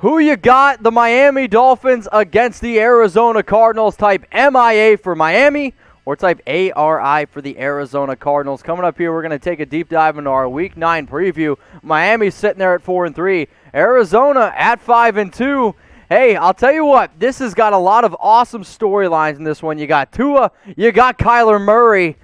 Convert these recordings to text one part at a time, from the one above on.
Who you got? The Miami Dolphins against the Arizona Cardinals. Type MIA for Miami or type ARI for the Arizona Cardinals. Coming up here, we're going to take a deep dive into our Week 9 preview. Miami's sitting there at 4-3. Arizona at 5-2. Hey, I'll tell you what, this has got a lot of awesome storylines in this one. You got Tua, you got Kyler Murray.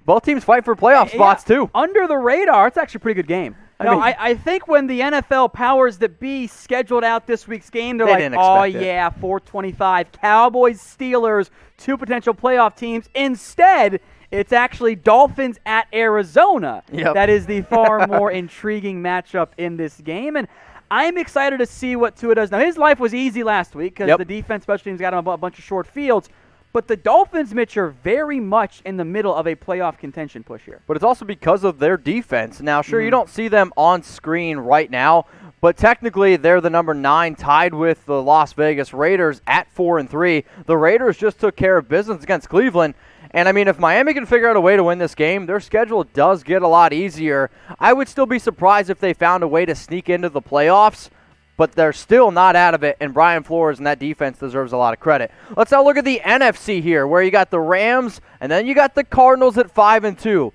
Both teams fight for playoff spots, too. Under the radar, it's actually a pretty good game. I think when the NFL powers that be scheduled out this week's game, they're like, oh, yeah, 425. Cowboys, Steelers, two potential playoff teams. Instead, it's actually Dolphins at Arizona. Yep. That is the far more intriguing matchup in this game. And I'm excited to see what Tua does. Now, his life was easy last week because the defense special teams got him a bunch of short fields. But the Dolphins, Mitch, are very much in the middle of a playoff contention push here. But it's also because of their defense. Now, sure, you don't see them on screen right now, but technically they're the number 9, tied with the Las Vegas Raiders at 4-3. The Raiders just took care of business against Cleveland. And, I mean, if Miami can figure out a way to win this game, their schedule does get a lot easier. I would still be surprised if they found a way to sneak into the playoffs, but they're still not out of it, and Brian Flores and that defense deserves a lot of credit. Let's now look at the NFC here, where you got the Rams, and then you got the Cardinals at 5-2.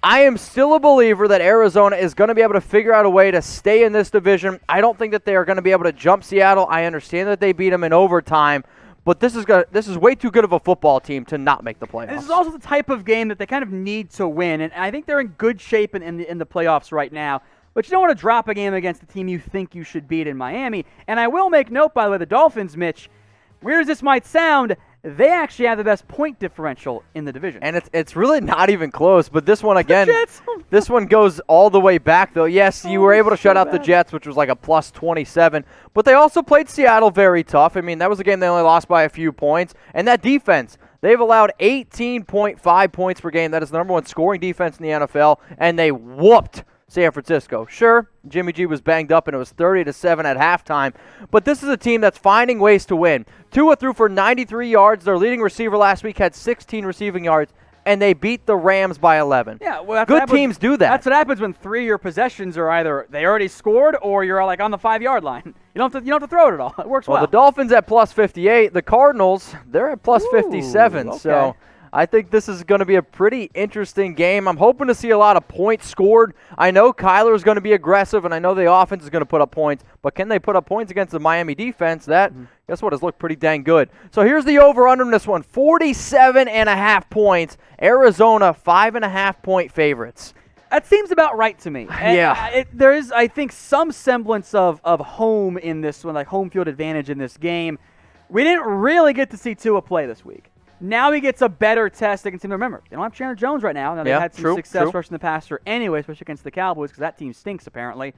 I am still a believer that Arizona is going to be able to figure out a way to stay in this division. I don't think that they are going to be able to jump Seattle. I understand that they beat them in overtime, but this is way too good of a football team to not make the playoffs. This is also the type of game that they kind of need to win, and I think they're in good shape in the playoffs right now. But you don't want to drop a game against the team you think you should beat in Miami. And I will make note, by the way, the Dolphins, Mitch, weird as this might sound, they actually have the best point differential in the division. And it's really not even close. But this one, again, this one goes all the way back, though. Yes, you were able to shut out the Jets, which was like a plus 27. But they also played Seattle very tough. I mean, that was a game they only lost by a few points. And that defense, they've allowed 18.5 points per game. That is the number 1 scoring defense in the NFL. And they whooped San Francisco. Sure, Jimmy G was banged up and it was 30-7 at halftime, but this is a team that's finding ways to win. Tua threw for 93 yards. Their leading receiver last week had 16 receiving yards, and they beat the Rams by 11. Yeah, well, good teams do that. That's what happens when 3 of your possessions are either they already scored or you're like on the 5-yard line. You don't have to throw it at all. It works well. The Dolphins at plus 58. The Cardinals, they're at plus 57. Okay. So I think this is going to be a pretty interesting game. I'm hoping to see a lot of points scored. I know Kyler is going to be aggressive, and I know the offense is going to put up points, but can they put up points against the Miami defense? That, guess what, has looked pretty dang good. So here's the over-under in this one, 47.5 points. Arizona, 5.5-point favorites. That seems about right to me. Yeah. There is, I think, some semblance of home in this one, like home field advantage in this game. We didn't really get to see Tua play this week. Now he gets a better test against him. Remember, they don't have Chandler Jones right now. Now they've had some success rushing the passer anyway, especially against the Cowboys, because that team stinks apparently.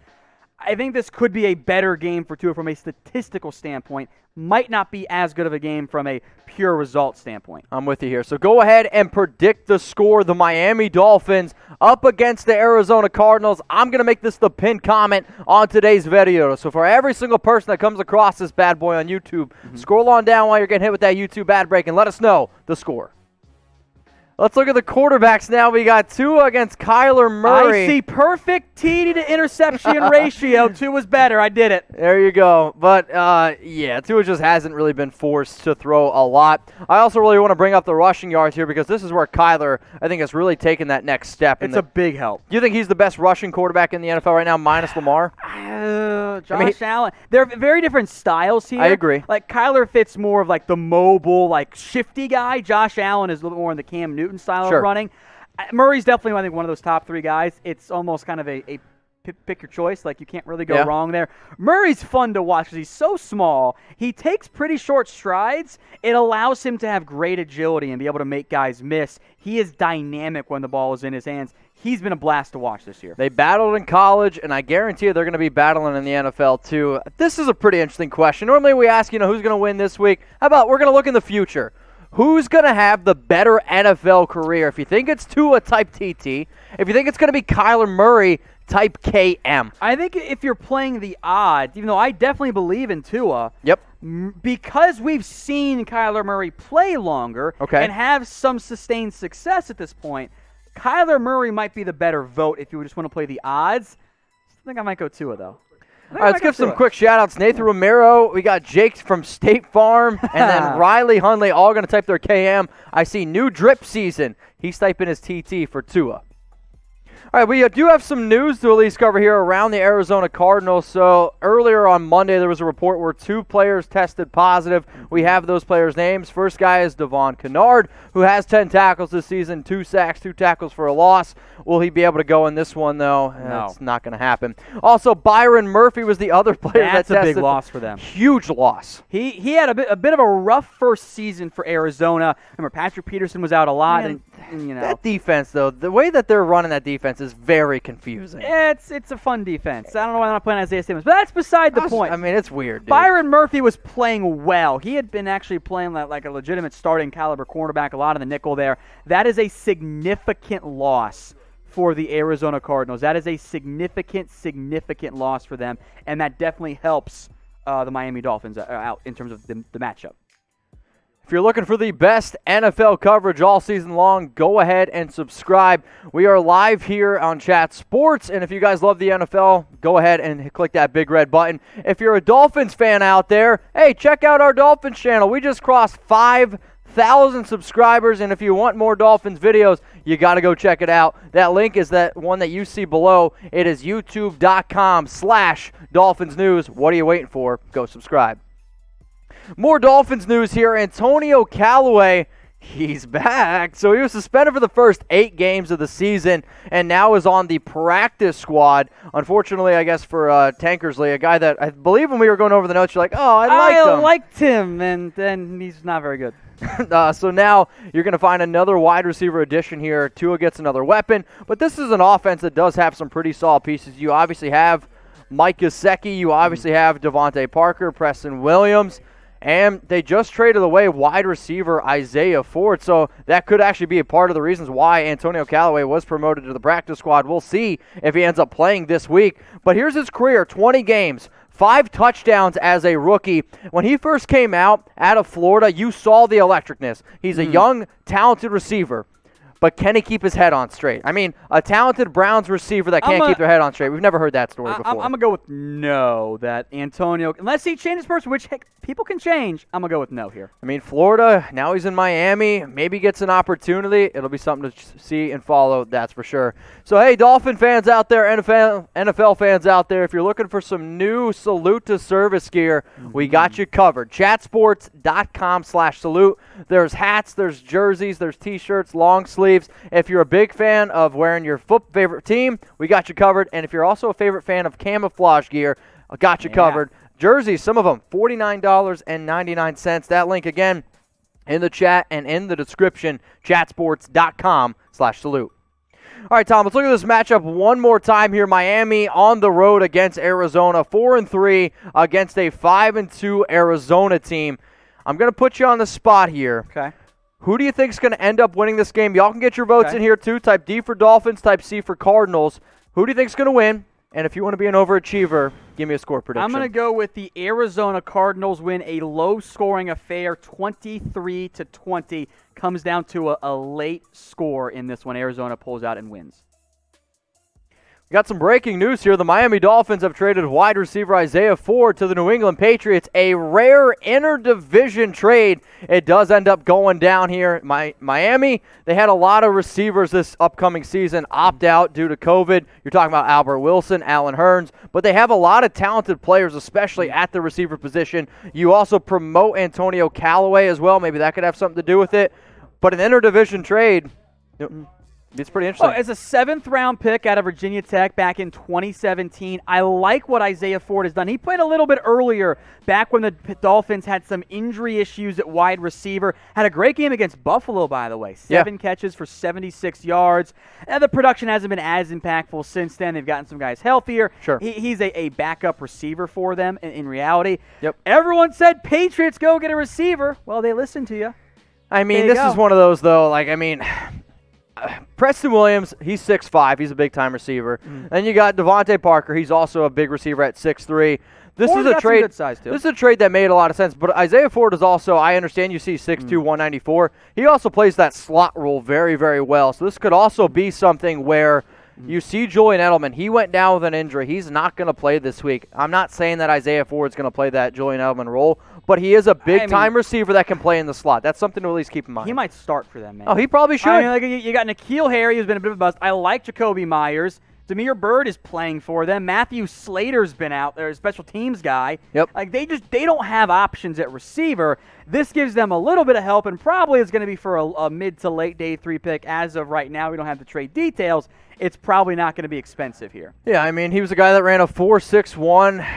I think this could be a better game for Tua from a statistical standpoint. Might not be as good of a game from a pure result standpoint. I'm with you here. So go ahead and predict the score. The Miami Dolphins up against the Arizona Cardinals. I'm going to make this the pinned comment on today's video. So for every single person that comes across this bad boy on YouTube, scroll on down while you're getting hit with that YouTube ad break and let us know the score. Let's look at the quarterbacks now. We got Tua against Kyler Murray. I see perfect TD to interception ratio. Tua's better. I did it. There you go. But, yeah, Tua just hasn't really been forced to throw a lot. I also really want to bring up the rushing yards here because this is where Kyler, I think, has really taken that next step. It's a big help. Do you think he's the best rushing quarterback in the NFL right now, minus Lamar? Josh Allen. They're very different styles here. I agree. Like, Kyler fits more of, like, the mobile, like, shifty guy. Josh Allen is a little more in the Cam Newton style of running. Murray's definitely, I think, one of those top 3 guys. It's almost kind of a pick your choice. Like, you can't really go wrong there. Murray's fun to watch because he's so small. He takes pretty short strides. It allows him to have great agility and be able to make guys miss. He is dynamic when the ball is in his hands. He's been a blast to watch this year. They battled in college, and I guarantee you they're going to be battling in the NFL too. This is a pretty interesting question. Normally we ask, who's going to win this week? How about we're going to look in the future? Who's going to have the better NFL career? If you think it's Tua, type TT. If you think it's going to be Kyler Murray, type KM. I think if you're playing the odds, even though I definitely believe in Tua, because we've seen Kyler Murray play longer and have some sustained success at this point, Kyler Murray might be the better vote if you just want to play the odds. I think I might go Tua, though. All right, let's give some quick shout-outs. Nathan Romero, we got Jake from State Farm, and then Riley Hundley, all going to type their KM. I see new drip season. He's typing his TT for Tua. All right, we do have some news to at least cover here around the Arizona Cardinals. So earlier on Monday, there was a report where 2 players tested positive. We have those players' names. First guy is Devon Kennard, who has 10 tackles this season, 2 sacks, 2 tackles for a loss. Will he be able to go in this one, though? No. It's not going to happen. Also, Byron Murphy was the other player that tested. That's a big loss for them. Huge loss. He had a bit of a rough first season for Arizona. Remember, Patrick Peterson was out a lot. Man, and you know. That defense, though, the way that they're running that defense is very confusing. It's a fun defense. I don't know why they're not playing Isaiah Simmons, but that's beside the point. I mean, it's weird, dude. Byron Murphy was playing well. He had been actually playing like a legitimate starting caliber cornerback, a lot of the nickel there. That is a significant loss for the Arizona Cardinals. That is a significant loss for them, and that definitely helps the Miami Dolphins out in terms of the matchup. If you're looking for the best NFL coverage all season long, go ahead and subscribe. We are live here on Chat Sports, and if you guys love the NFL, go ahead and click that big red button. If you're a Dolphins fan out there, hey, check out our Dolphins channel. We just crossed 5,000 subscribers, and if you want more Dolphins videos, you got to go check it out. That link is that one that you see below. It is youtube.com/Dolphins News. What are you waiting for? Go subscribe. More Dolphins news here. Antonio Calloway, he's back. So he was suspended for the first 8 games of the season and now is on the practice squad. Unfortunately, I guess for Tankersley, a guy that I believe when we were going over the notes, you're like, oh, I liked him, and then he's not very good. So now you're going to find another wide receiver addition here. Tua gets another weapon, but this is an offense that does have some pretty solid pieces. You obviously have Mike Gesicki. You obviously have DeVante Parker, Preston Williams. And they just traded away wide receiver Isaiah Ford, so that could actually be a part of the reasons why Antonio Calloway was promoted to the practice squad. We'll see if he ends up playing this week. But here's his career, 20 games, 5 touchdowns as a rookie. When he first came out of Florida, you saw the electricness. He's a young, talented receiver. But can he keep his head on straight? I mean, a talented Browns receiver that can't keep their head on straight. We've never heard that story before. I'm going to go with no, that Antonio, unless he changes person, which heck, people can change, I'm going to go with no here. I mean, Florida, now he's in Miami, maybe gets an opportunity. It'll be something to see and follow, that's for sure. So, hey, Dolphin fans out there, NFL fans out there, if you're looking for some new Salute to Service gear, we got you covered. Chatsports.com/salute. There's hats, there's jerseys, there's T-shirts, long sleeves. If you're a big fan of wearing your favorite team, we got you covered. And if you're also a favorite fan of camouflage gear, I got you covered. Jerseys, some of them, $49.99. That link, again, in the chat and in the description, chatsports.com/salute. All right, Tom, let's look at this matchup one more time here. Miami on the road against Arizona, 4-3 against a 5-2 Arizona team. I'm going to put you on the spot here. Okay. Who do you think is going to end up winning this game? Y'all can get your votes in here, too. Type D for Dolphins, type C for Cardinals. Who do you think is going to win? And if you want to be an overachiever, give me a score prediction. I'm going to go with the Arizona Cardinals win a low-scoring affair, 23-20. Comes down to a late score in this one. Arizona pulls out and wins. Got some breaking news here. The Miami Dolphins have traded wide receiver Isaiah Ford to the New England Patriots. A rare interdivision trade. It does end up going down here. Miami, they had a lot of receivers this upcoming season opt out due to COVID. You're talking about Albert Wilson, Allen Hurns, but they have a lot of talented players, especially at the receiver position. You also promote Antonio Calloway as well. Maybe that could have something to do with it. But an interdivision trade, it's pretty interesting. As a 7th-round pick out of Virginia Tech back in 2017, I like what Isaiah Ford has done. He played a little bit earlier, back when the Dolphins had some injury issues at wide receiver. Had a great game against Buffalo, by the way. 7 catches for 76 yards. And the production hasn't been as impactful since then. They've gotten some guys healthier. Sure. He's a backup receiver for them in reality. Yep. Everyone said, Patriots, go get a receiver. Well, they listened to you. I mean, this is one of those, though, Preston Williams, he's 6'5". He's a big-time receiver. Then you got DeVante Parker. He's also a big receiver at 6'3". This is a trade. Good size too. This is a trade that made a lot of sense. But Isaiah Ford is also, I understand you see 6'2", 194. He also plays that slot role very, very well. So this could also be something where You see Julian Edelman. He went down with an injury. He's not going to play this week. I'm not saying that Isaiah Ford's going to play that Julian Edelman role, but he is a big-time receiver that can play in the slot. That's something to at least keep in mind. He might start for them, man. Oh, he probably should. You got N'Keal Harry, who's been a bit of a bust. I like Jacoby Myers. Demir Byrd is playing for them. Matthew Slater's been out there, a special teams guy. Yep. They don't have options at receiver. This gives them a little bit of help, and probably is going to be for a mid to late day 3 pick. As of right now, we don't have the trade details. It's probably not going to be expensive here. Yeah, I mean, he was a guy that ran a 4.61,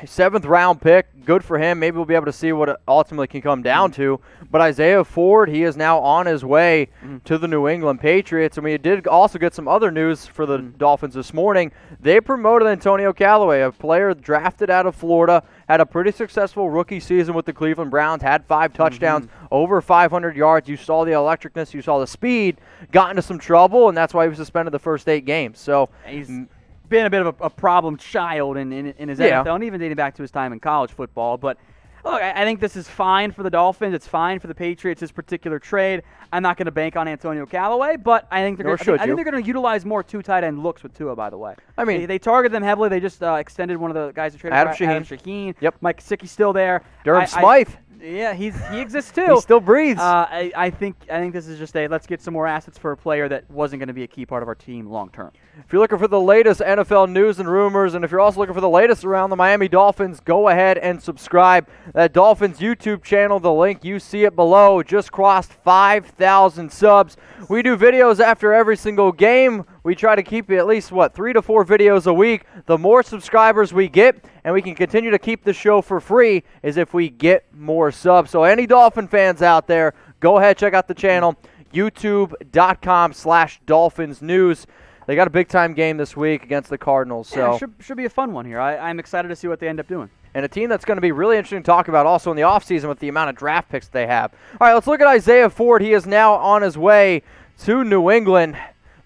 7th-round pick. Good for him. Maybe we'll be able to see what it ultimately can come down to. But Isaiah Ford, he is now on his way to the New England Patriots. And we did also get some other news for the Dolphins this morning. They promoted Antonio Calloway, a player drafted out of Florida, had a pretty successful rookie season with the Cleveland Browns, had 5 touchdowns, over 500 yards. You saw the electricness, you saw the speed, got into some trouble, and that's why he was suspended the first 8 games. So he's been a bit of a problem child in his NFL, and even dating back to his time in college football. But look, I think this is fine for the Dolphins. It's fine for the Patriots, this particular trade. I'm not going to bank on Antonio Callaway, but I think they're going to utilize more 2 tight end looks with Tua, by the way. I mean, they target them heavily. They just extended one of the guys who traded Adam Shaheen. Yep. Mike Gesicki's still there. Durham Smythe. Yeah, he exists too. He still breathes. I think this is just let's get some more assets for a player that wasn't going to be a key part of our team long term. If you're looking for the latest NFL news and rumors, and if you're also looking for the latest around the Miami Dolphins, go ahead and subscribe. That Dolphins YouTube channel, the link, you see it below, just crossed 5,000 subs. We do videos after every single game. We try to keep at least, 3 to 4 videos a week. The more subscribers we get, and we can continue to keep the show for free, is if we get more subs. So any Dolphin fans out there, go ahead, check out the channel, youtube.com/Dolphins News. They got a big-time game this week against the Cardinals. So should be a fun one here. I'm excited to see what they end up doing. And a team that's going to be really interesting to talk about also in the offseason with the amount of draft picks they have. All right, let's look at Isaiah Ford. He is now on his way to New England.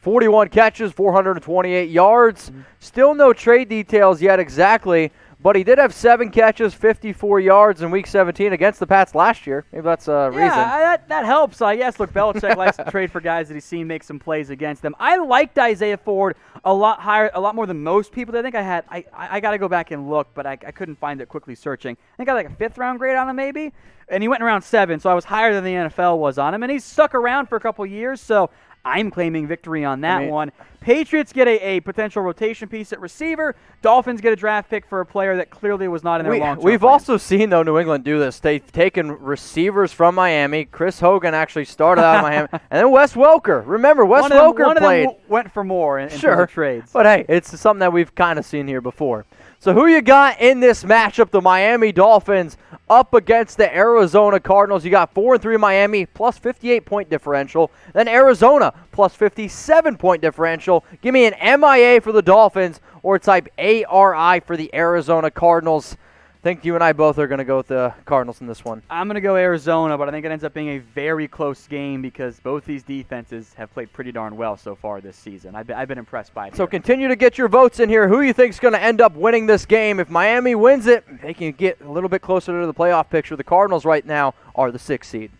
41 catches, 428 yards. Still no trade details yet exactly, but he did have 7 catches, 54 yards in Week 17 against the Pats last year. Maybe that's a reason. Yeah, that helps, I guess. Look, Belichick likes to trade for guys that he's seen make some plays against them. I liked Isaiah Ford a lot more than most people. I think I got to go back and look, but I couldn't find it quickly searching. I think I got like a 5th-round grade on him maybe, and he went in around 7, so I was higher than the NFL was on him, and he's stuck around for a couple years, so I'm claiming victory on that one. Patriots get a potential rotation piece at receiver. Dolphins get a draft pick for a player that clearly was not in their long-term We've plan. also seen, though, New England do this. They've taken receivers from Miami. Chris Hogan actually started out of Miami. And then Wes Welker. Remember, Wes Welker played. One of them went for more in terms of trades. But, hey, it's something that we've kind of seen here before. So who you got in this matchup? The Miami Dolphins up against the Arizona Cardinals. You got 4-3 Miami, plus 58-point differential. Then Arizona, plus 57-point differential. Give me an MIA for the Dolphins or type ARI for the Arizona Cardinals. I think you and I both are going to go with the Cardinals in this one. I'm going to go Arizona, but I think it ends up being a very close game because both these defenses have played pretty darn well so far this season. I've been impressed by it. So continue to get your votes in here. Who you think is going to end up winning this game? If Miami wins it, they can get a little bit closer to the playoff picture. The Cardinals right now are the 6th seed.